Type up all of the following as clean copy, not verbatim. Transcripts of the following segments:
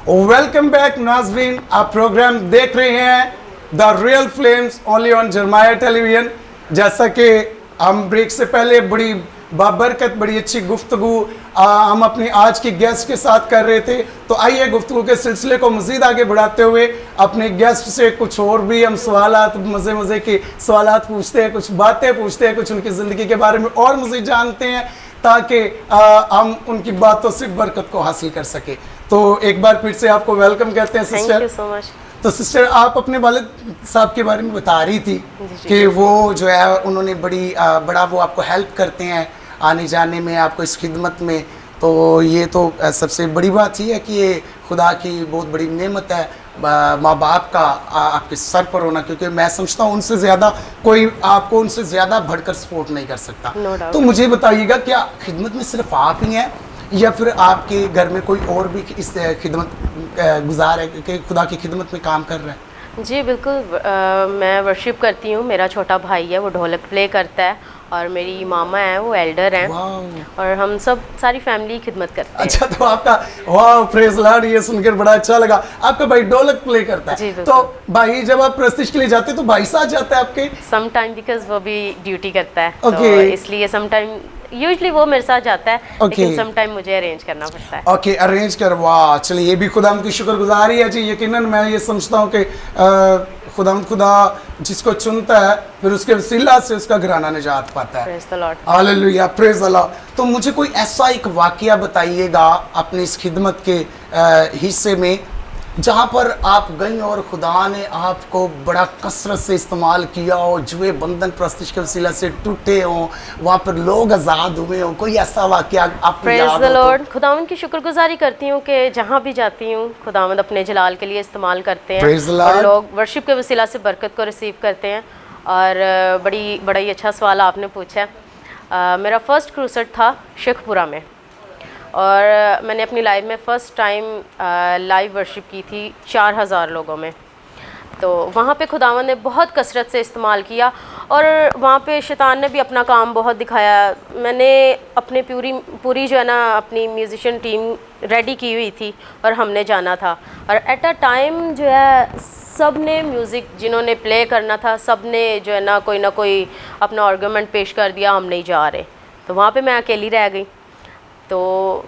Welcome back नाजरीन, आप programme देख रहे हैं the real flames only on Jeremiah television. जैसा कि हम ब्रेक से पहले बड़ी बाबरकत बड़ी अच्छी गुफ्तगू हम अपनी आज की गेस्ट के साथ कर रहे थे, तो आइए गुफ्तगू के सिलसिले को मज़ीद आगे बढ़ाते हुए अपने गेस्ट से कुछ और भी हम सवालात मज़े के सवालात पूछते हैं, कुछ बातें पूछते हैं, कुछ उनकी ज़िंदगी के बारे में और मज़ीद जानते हैं ताकि हम उनकी बातों से बरकत को हासिल कर सके। तो एक बार फिर से आपको वेलकम कहते हैं sister. Thank you so much. तो सिस्टर, आप अपने वालिद साहब के बारे में बता रही थी कि वो जो है उन्होंने बड़ा वो आपको हेल्प करते हैं आने जाने में, आपको इस खिदमत में। तो ये तो सबसे बड़ी बात ही है कि ये खुदा की बहुत बड़ी नेमत है माँ बाप का आपके सर पर होना, क्योंकि मैं समझता हूँ उनसे ज़्यादा कोई आपको उनसे ज़्यादा बढ़कर सपोर्ट नहीं कर सकता। no तो मुझे बताइएगा, क्या खिदमत में सिर्फ आप ही हैं या फिर आपके घर में कोई और भी इस खिदमत गुजार है कि खुदा की खिदमत में काम कर रहा है? जी बिल्कुल, मैं वर्शिप करती हूँ। मेरा छोटा भाई है, वो ढोलक प्ले करता है, और मेरी मामा है वो एल्डर हैं, और हम सब सारी फैमिली खिदमत करते हैं। अच्छा, तो आपका वाह प्रेज लॉर्ड, ये सुनकर बड़ा अच्छा लगा। आपका भाई ढोलक प्ले करता है, तो भाई जब आप प्रस्तिश के लिए जाते हैं तो भाई साथ जाता है आपके? सम टाइम बिकॉज वो भी ड्यूटी करता है, okay. तो इसलिए सम टाइम यूजली वो मेरे साथ जाता है, okay. लेकिन सम टाइम मुझे अरेंज करना पड़ता है। ओके, अरेंज कर। वाह, चलिए ये भी खुदा की शुक्रगुजारी है जी। यकीनन मैं ये समझता हूँ कि खुदा जिसको चुनता है फिर उसके वसीला से उसका घराना निजात पाता है। Praise the lord, hallelujah, praise Allah. तो मुझे कोई ऐसा एक वाकया बताइएगा अपनी इस खिदमत के हिस्से में जहाँ पर आप गई और खुदा ने आपको बड़ा कसरत से इस्तेमाल किया हो, जुए बंधन प्रस्तिश के वसीला से टूटे हों, वहाँ पर लोग आज़ाद हुए हों, कोई ऐसा वाकया आपको याद हो? प्रेज द लॉर्ड, खुदावंद की शुक्रगुजारी करती हूँ कि जहाँ भी जाती हूँ खुदावंद अपने जलाल के लिए इस्तेमाल करते हैं, और लोग वर्शिप के वसीला से बरकत को रिसीव करते हैं। और बड़ा ही अच्छा सवाल आपने पूछा है। मेरा फर्स्ट क्रूसेड था शेखपुरा में, और मैंने अपनी लाइफ में फ़र्स्ट टाइम लाइव वर्शिप की थी 4000 लोगों में। तो वहाँ पे खुदावंद ने बहुत कसरत से इस्तेमाल किया, और वहाँ पे शैतान ने भी अपना काम बहुत दिखाया। मैंने अपने पूरी जो है ना अपनी म्यूज़िशियन टीम रेडी की हुई थी, और हमने जाना था, और एट अ टाइम जो है सब ने म्यूज़िक जिन्होंने प्ले करना था सब ने जो है ना कोई अपना आर्गूमेंट पेश कर दिया, हम नहीं जा रहे। तो वहाँ पे मैं अकेली रह गई। तो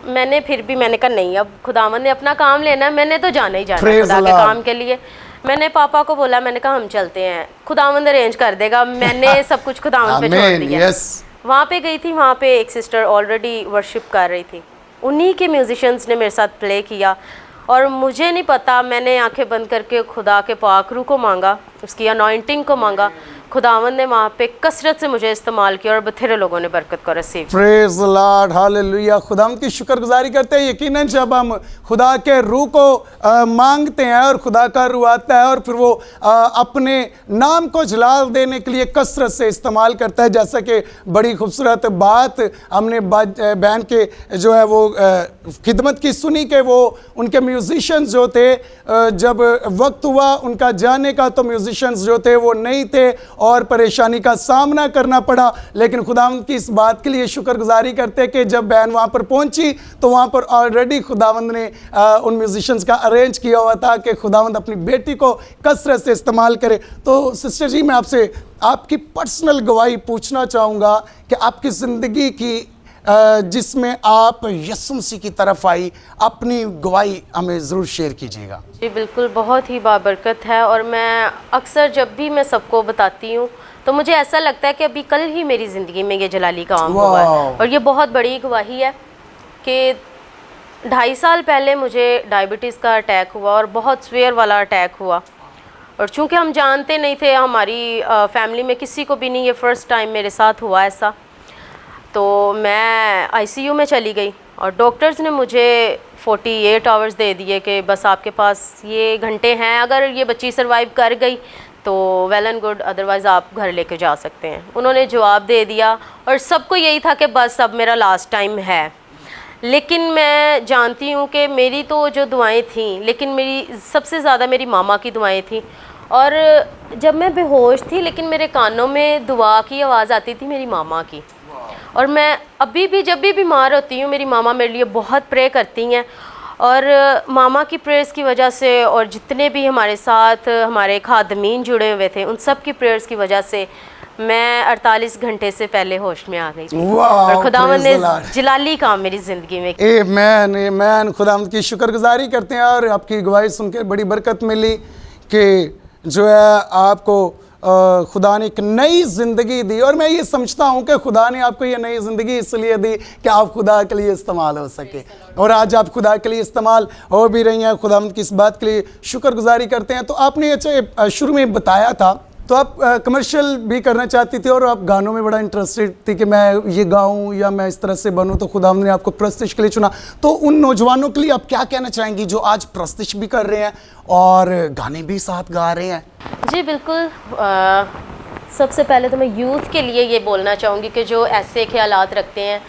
मैंने कहा नहीं, अब खुदावंद ने अपना काम लेना है, मैंने तो जाना ही जाना खुदा के काम के लिए। मैंने पापा को बोला, मैंने कहा हम चलते हैं, खुदावंद अरेंज कर देगा। मैंने सब कुछ खुदावंद पे छोड़ दिया। वहाँ पे गई थी, वहाँ पे एक सिस्टर ऑलरेडी वर्शिप कर रही थी, उन्हीं के म्यूजिशियंस ने मेरे साथ प्ले किया, और मुझे नहीं पता, मैंने आंखें बंद करके खुदा के पाक रूह को मांगा, उसकी अनॉइंटिंग को मांगा। खुदावंद ने वहाँ पे कसरत से मुझे इस्तेमाल किया, और बथेरे लोगों ने बरकत को receive. Praise the lord, hallelujah. खुदावंद की शुक्रगुजारी करते हैं। यकीनन जब हम खुदा के रूह को मांगते हैं और खुदा का रूह आता है, और फिर वो अपने नाम को जलाल देने के लिए कसरत से इस्तेमाल करता है। जैसा कि बड़ी खूबसूरत बात हमने बहन के जो है वो खिदमत की सुनी कि वो उनके म्यूजिशियंस जो थे, जब वक्त हुआ उनका जाने का तो म्यूजिशियंस जो थे वो नहीं थे और परेशानी का सामना करना पड़ा। लेकिन खुदावंद की इस बात के लिए शुक्रगुजारी करते कि जब बहन वहाँ पर पहुँची तो वहाँ पर ऑलरेडी खुदावंद ने उन म्यूजिशियंस का अरेंज किया हुआ था कि खुदावंद अपनी बेटी को कसरत से इस्तेमाल करे। तो सिस्टर जी, मैं आपसे आपकी पर्सनल गवाही पूछना चाहूँगा कि आपकी ज़िंदगी की जिसमें आप यीशु मसीह की तरफ आई, अपनी गवाही हमें ज़रूर शेयर कीजिएगा। जी बिल्कुल, बहुत ही बाबरकत है, और मैं अक्सर जब भी मैं सबको बताती हूँ तो मुझे ऐसा लगता है कि अभी कल ही मेरी ज़िंदगी में ये जलाली काम हुआ है। और ये बहुत बड़ी गवाही है कि 2.5 साल पहले मुझे डायबिटीज़ का अटैक हुआ, और बहुत सीवियर वाला अटैक हुआ, और चूँकि हम जानते नहीं थे, हमारी फैमिली में किसी को भी नहीं, ये फ़र्स्ट टाइम मेरे साथ हुआ ऐसा। तो मैं आईसीयू में चली गई, और डॉक्टर्स ने मुझे 48 आवर्स दे दिए कि बस आपके पास ये घंटे हैं, अगर ये बच्ची सरवाइव कर गई तो वेल एंड गुड, अदरवाइज़ आप घर लेके जा सकते हैं। उन्होंने जवाब दे दिया, और सबको यही था कि बस अब मेरा लास्ट टाइम है। लेकिन मैं जानती हूँ कि मेरी तो जो दुआएं थीं, लेकिन मेरी सबसे ज़्यादा मेरी मामा की दुआएं थीं। और जब मैं बेहोश थी, लेकिन मेरे कानों में दुआ की आवाज़ आती थी मेरी मामा की। और मैं अभी भी जब भी बीमार होती हूँ, मेरी मामा मेरे लिए बहुत प्रे करती हैं, और मामा की प्रेयर्स की वजह से और जितने भी हमारे साथ हमारे खादमीन जुड़े हुए थे उन सब की प्रेयर्स की वजह से मैं 48 घंटे से पहले होश में आ गई थी। और खुदावंद ने जलाली काम मेरी ज़िंदगी में। आमीन। खुदावंद की शुक्रगुजारी करते हैं और आपकी गवाही सुनकर बड़ी बरकत मिली कि जो है आपको खुदा ने एक नई ज़िंदगी दी। और मैं ये समझता हूँ कि खुदा ने आपको ये नई ज़िंदगी इसलिए दी कि आप खुदा के लिए इस्तेमाल हो सके, और आज आप खुदा के लिए इस्तेमाल हो भी रही हैं। खुदावंद की इस बात के लिए शुक्रगुजारी करते हैं। तो आपने अच्छा शुरू में बताया था, तो आप कमर्शियल भी करना चाहती थी और आप गानों में बड़ा इंटरेस्टेड थी कि मैं ये गाऊं या मैं इस तरह से बनूं, तो खुदावंद ने आपको प्रस्तिश के लिए चुना। तो उन नौजवानों के लिए आप क्या कहना चाहेंगी जो आज प्रस्तिश भी कर रहे हैं और गाने भी साथ गा रहे हैं? जी बिल्कुल। सबसे पहले तो मैं यूथ के लिए ये बोलना चाहूँगी कि जो ऐसे ख्यालात रखते हैं,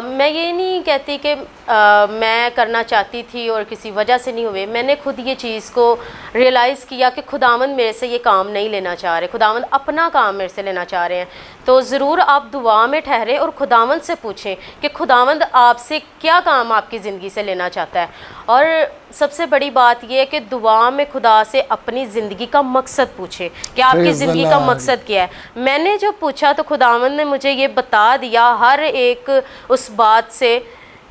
मैं ये नहीं कहती कि मैं करना चाहती थी और किसी वजह से नहीं हुए। मैंने खुद ये चीज़ को रियलाइज़ किया कि खुदावंद मेरे से ये काम नहीं लेना चाह रहे, खुदावंद अपना काम मेरे से लेना चाह रहे हैं। तो ज़रूर आप दुआ में ठहरे और खुदावंद से पूछें कि खुदावंद आपसे क्या काम आपकी ज़िंदगी से लेना चाहता है। और सबसे बड़ी बात यह है कि दुआ में खुदा से अपनी ज़िंदगी का मकसद पूछे कि आपकी ज़िंदगी का मकसद क्या है। मैंने जब पूछा तो खुदावंद ने मुझे ये बता दिया, हर एक उस बात से,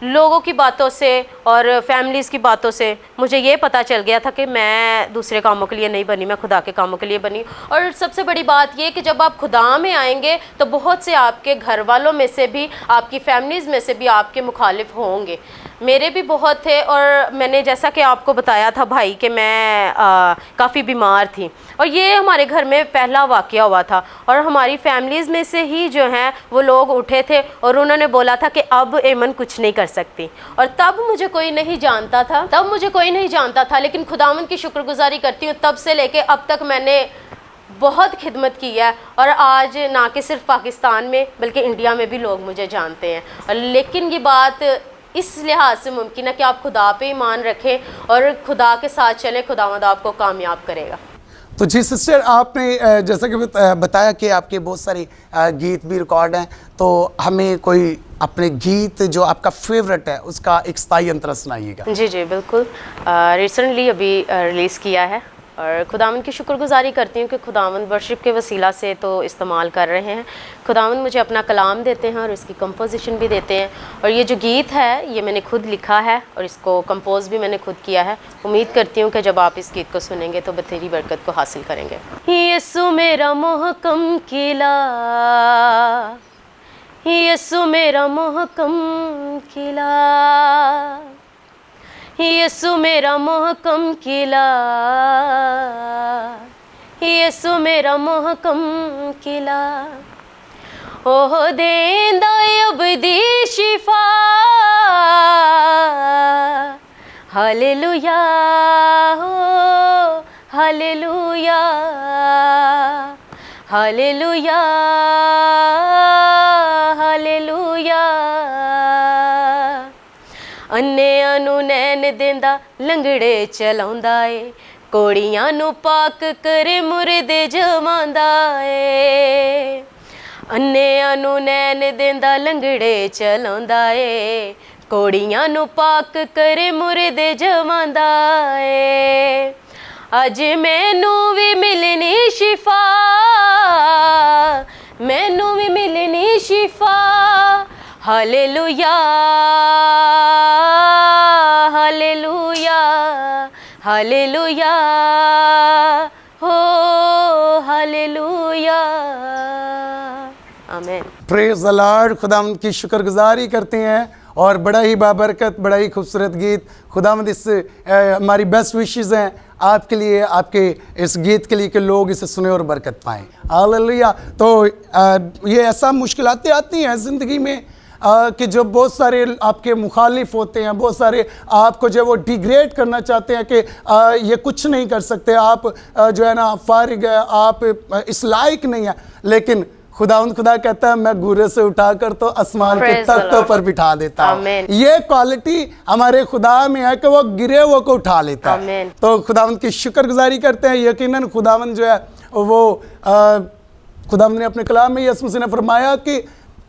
लोगों की बातों से और फैमिलीज़ की बातों से मुझे ये पता चल गया था कि मैं दूसरे कामों के लिए नहीं बनी, मैं खुदा के कामों के लिए बनी। और सबसे बड़ी बात ये कि जब आप खुदा में आएंगे तो बहुत से आपके घर वालों में से भी, आपकी फैमिलीज़ में से भी आपके मुखालिफ होंगे। मेरे भी बहुत थे। और मैंने जैसा कि आपको बताया था भाई कि मैं काफ़ी बीमार थी, और ये हमारे घर में पहला वाक़या हुआ था। और हमारी फैमिलीज़ में से ही जो हैं वो लोग उठे थे और उन्होंने बोला था कि अब एमन कुछ नहीं कर सकती। और तब मुझे कोई नहीं जानता था, लेकिन खुदावंद की शुक्रगुजारी करती हूँ, तब से लेके अब तक मैंने बहुत खिदमत की है। और आज ना कि सिर्फ पाकिस्तान में बल्कि इंडिया में भी लोग मुझे जानते हैं। और लेकिन ये बात इस लिहाज से मुमकिन है कि आप खुदा पे ईमान रखें और खुदा के साथ चलें, खुदावंद आपको कामयाब करेगा। तो जी सिस्टर, आपने जैसा कि बताया कि आपके बहुत सारे गीत भी रिकॉर्ड हैं, तो हमें कोई अपने गीत जो आपका फेवरेट है उसका एक स्थायी अंतरा सुनाइएगा। जी जी बिल्कुल। रिसेंटली अभी रिलीज़ किया है और खुदावंद की शुक्रगुजारी करती हूँ कि खुदावंद वर्शिप के वसीला से तो इस्तेमाल कर रहे हैं। खुदावंद मुझे अपना कलाम देते हैं और इसकी कंपोजिशन भी देते हैं। और ये जो गीत है ये मैंने खुद लिखा है और इसको कंपोज भी मैंने खुद किया है। उम्मीद करती हूँ कि जब आप इस गीत को सुनेंगे तो बतेरी बरकत को हासिल करेंगे। यीशु मेरा मोहकम किला, यीशु मेरा मोहकम किला, यीशु मेरा मोहकम किला, यीशु मेरा मोहकम किला। ओह देंदा अबदी शिफा, हालेलुया हो हालेलुया, हालेलुया हालेलुया। अन्नियां नूं नैन देंदा, लंगड़े चलाउंदा ए, कोड़ियां नूं पाक करे मुर्दे जमांदा ए। अन्नियां नूं नैन देंदा, लंगड़े चलाउंदा ए, कोड़ियां नूं पाक करे मुर्दे जमांदा ए। अज मैनू भी मिलनी शिफा, मैनू भी मिलनी शिफा, हालेलुया हालेलुया हालेलुया हो हालेलुया। आमीन। Praise the Lord. खुदावंद की शुक्रगुजारी करते हैं और बड़ा ही बाबरकत, बड़ा ही खूबसूरत गीत। खुदावंद इस हमारी बेस्ट विशेस हैं आपके लिए, आपके इस गीत के लिए कि लोग इसे सुने और बरकत पाएँ। हालेलुया। तो ये ऐसा मुश्किलातें आती हैं ज़िंदगी में कि जो बहुत सारे आपके मुखालिफ होते हैं, बहुत सारे आपको जो वो डिग्रेड करना चाहते हैं कि ये कुछ नहीं कर सकते, आप जो है ना फारिग है, आप इस लायक नहीं है। लेकिन खुदा कहता है मैं घूरे से उठाकर तो आसमान के तख्तों पर बिठा देता हूँ। ये क्वालिटी हमारे खुदा में है कि वो गिरे हुए को उठा लेता है। तो खुदावंद की शुक्रगुजारी करते हैं। यकीनन खुदावंद जो है वो खुदावंद ने अपने कलाम में यसुस ने फरमाया कि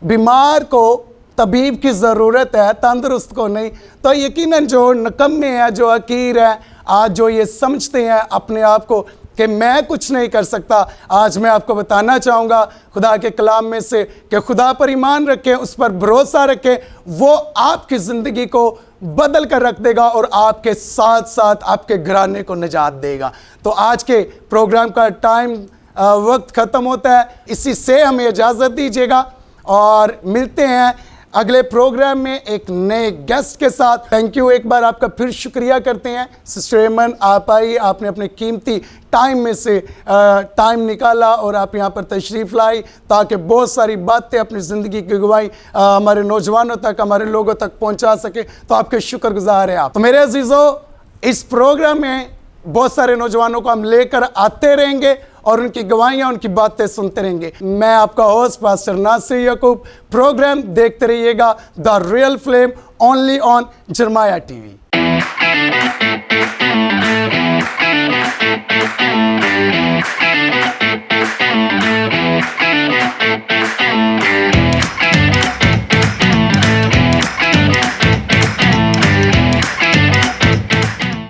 बीमार को तबीब की ज़रूरत है, तंदुरुस्त को नहीं। तो यकीनन जो नकम्मे हैं, जो हकीर हैं, आज जो ये समझते हैं अपने आप को कि मैं कुछ नहीं कर सकता, आज मैं आपको बताना चाहूँगा खुदा के कलाम में से कि खुदा पर ईमान रखें, उस पर भरोसा रखें, वो आपकी ज़िंदगी को बदल कर रख देगा और आपके साथ साथ आपके घराने को निजात देगा। तो आज के प्रोग्राम का टाइम वक्त ख़त्म होता है, इसी से हमें इजाज़त दीजिएगा और मिलते हैं अगले प्रोग्राम में एक नए गेस्ट के साथ। थैंक यू, एक बार आपका फिर शुक्रिया करते हैं सिस्टर एमन, आप आई, आपने अपने कीमती टाइम में से टाइम निकाला और आप यहाँ पर तशरीफ़ लाई ताकि बहुत सारी बातें अपनी ज़िंदगी की गवाही हमारे नौजवानों तक, हमारे लोगों तक पहुँचा सके। तो आपके शुक्रगुजार हैं आप। तो मेरे अजीज़ों, इस प्रोग्राम में बहुत सारे नौजवानों को हम लेकर आते रहेंगे और उनकी गवाहियाँ, उनकी बातें सुनते रहेंगे। मैं आपका host pastor Nasir Yaqub. Programme देखते रहिएगा the real flame, only on Jeremiah TV.